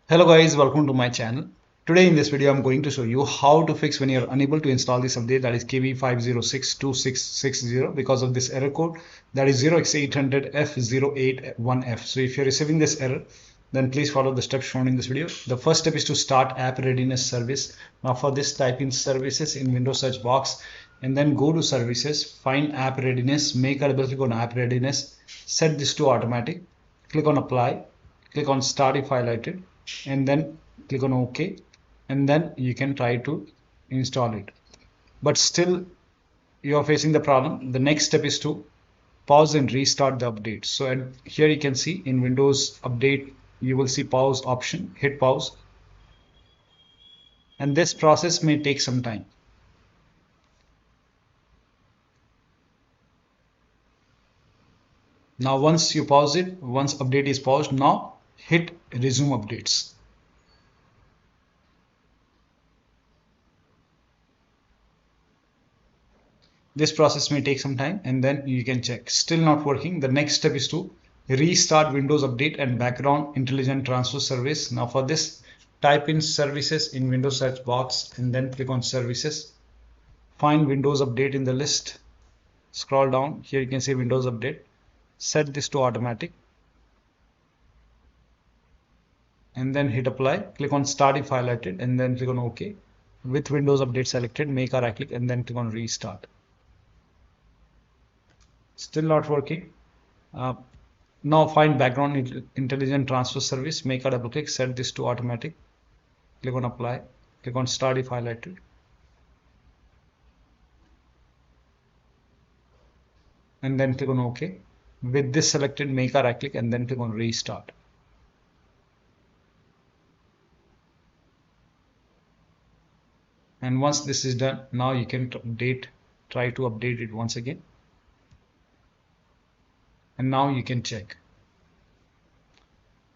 Hello guys, welcome to my channel. Today in this video I'm going to show you how to fix when you're unable to install this update, that is KB5062660, because of this error code, that is 0x800f081f. So if you're receiving this error, then please follow the steps shown in this video. The first step is to start app readiness service. Now for this, type in services in Windows search box and then go to services, find app readiness, make a double click on app readiness, set this to automatic, click on apply, click on start if highlighted, and then click on OK, and then you can try to install it. But still you are facing the problem. The next step is to pause and restart the update. So here you can see in Windows Update you will see pause option. Hit pause, and this process may take some time. Now once you pause it, once update is paused, now hit resume updates. This process may take some time and then you can check. Still not working. The next step is to restart Windows Update and background intelligent transfer service. Now for this, type in services in Windows search box and then click on services. Find Windows Update in the list. Scroll down. Here you can see Windows Update. Set this to automatic and then hit apply. Click on start if highlighted and then click on OK. With Windows Update selected, make a right click and then click on restart. Still not working. Now find background intelligent transfer service, make a double click, set this to automatic, click on apply, click on start if highlighted, and then click on OK. With this selected, make a right click and then click on restart. And once this is done, now you can try to update it once again. And now you can check.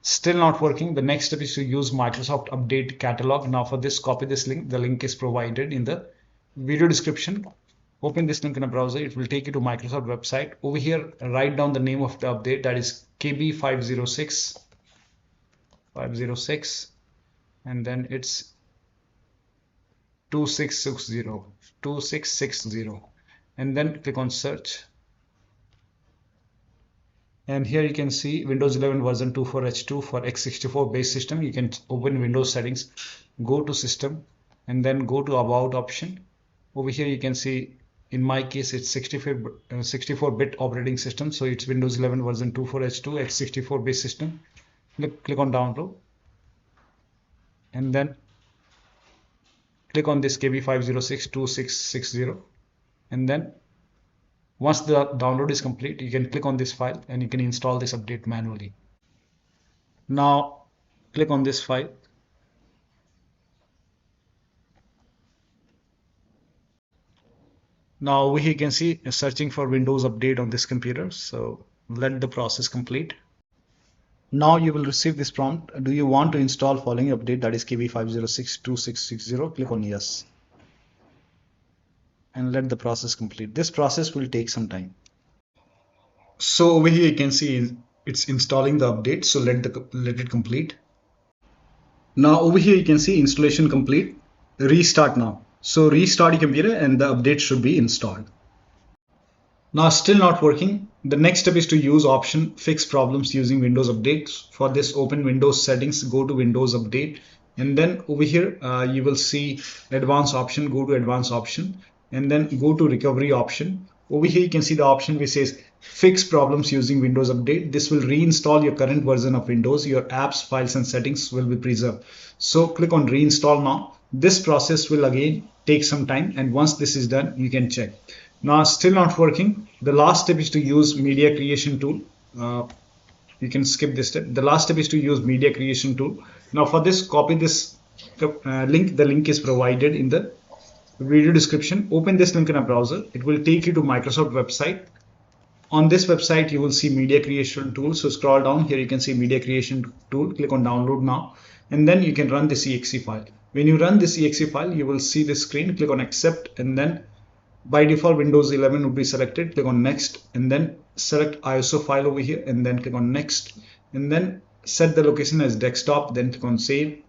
Still not working. The next step is to use Microsoft Update Catalog. Now for this, copy this link. The link is provided in the video description. Open this link in a browser. It will take you to Microsoft website. Over here, write down the name of the update, that is KB506, and then it's 2660, and then click on search. And here you can see Windows 11 version 24H2 for x64 base system. You can open Windows settings, go to system, and then go to about option. Over here you can see, in my case it's 64-bit operating system, so it's Windows 11 version 24H2 x64 base system. Click on download and then click on this KB5062660, and then once the download is complete, you can click on this file and you can install this update manually. Now click on this file. Now over here you can see searching for Windows Update on this computer. So let the process complete. Now you will receive this prompt. Do you want to install following update, that is KB5062660? Click on yes. And let the process complete. This process will take some time. So over here you can see it's installing the update, so let it complete. Now over here you can see installation complete. Restart now. So restart your computer and the update should be installed. Now still not working. The next step is to use option fix problems using Windows Update. For this, open Windows settings, go to Windows Update, and then over here you will see advanced option. Go to advanced option and then go to recovery option. Over here you can see the option which says fix problems using Windows Update. This will reinstall your current version of Windows. Your apps, files and settings will be preserved. So click on reinstall now. This process will again take some time, and once this is done you can check. Now still not working. The last step is to use media creation tool. You can skip this step. The last step is to use media creation tool. Now for this, copy this link. The link is provided in the video description. Open this link in a browser. It will take you to Microsoft website. On this website you will see media creation tool. So scroll down. Here you can see media creation tool. Click on download now, and then you can run this exe file. When you run this exe file, you will see this screen. Click on accept, and then by default Windows 11 would be selected. Click on next and then select ISO file over here and then click on next, and then set the location as desktop, then click on save,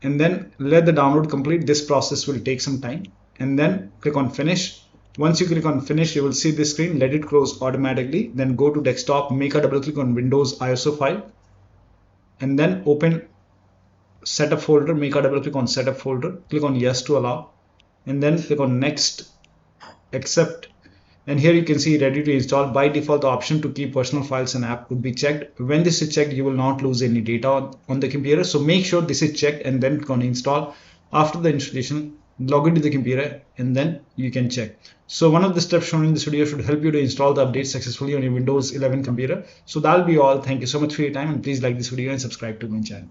and then let the download complete. This process will take some time, and then click on finish. Once you click on finish, you will see this screen. Let it close automatically. Then go to desktop, make a double click on Windows ISO file, and then open setup folder, make a double click on setup folder, click on yes to allow, and then click on next, accept. And here you can see ready to install. By default, the option to keep personal files and app would be checked. When this is checked, you will not lose any data on the computer. So make sure this is checked and then click on install. After the installation, log into the computer and then you can check. So one of the steps shown in this video should help you to install the update successfully on your Windows 11 computer. So that'll be all. Thank you so much for your time, and please like this video and subscribe to my channel.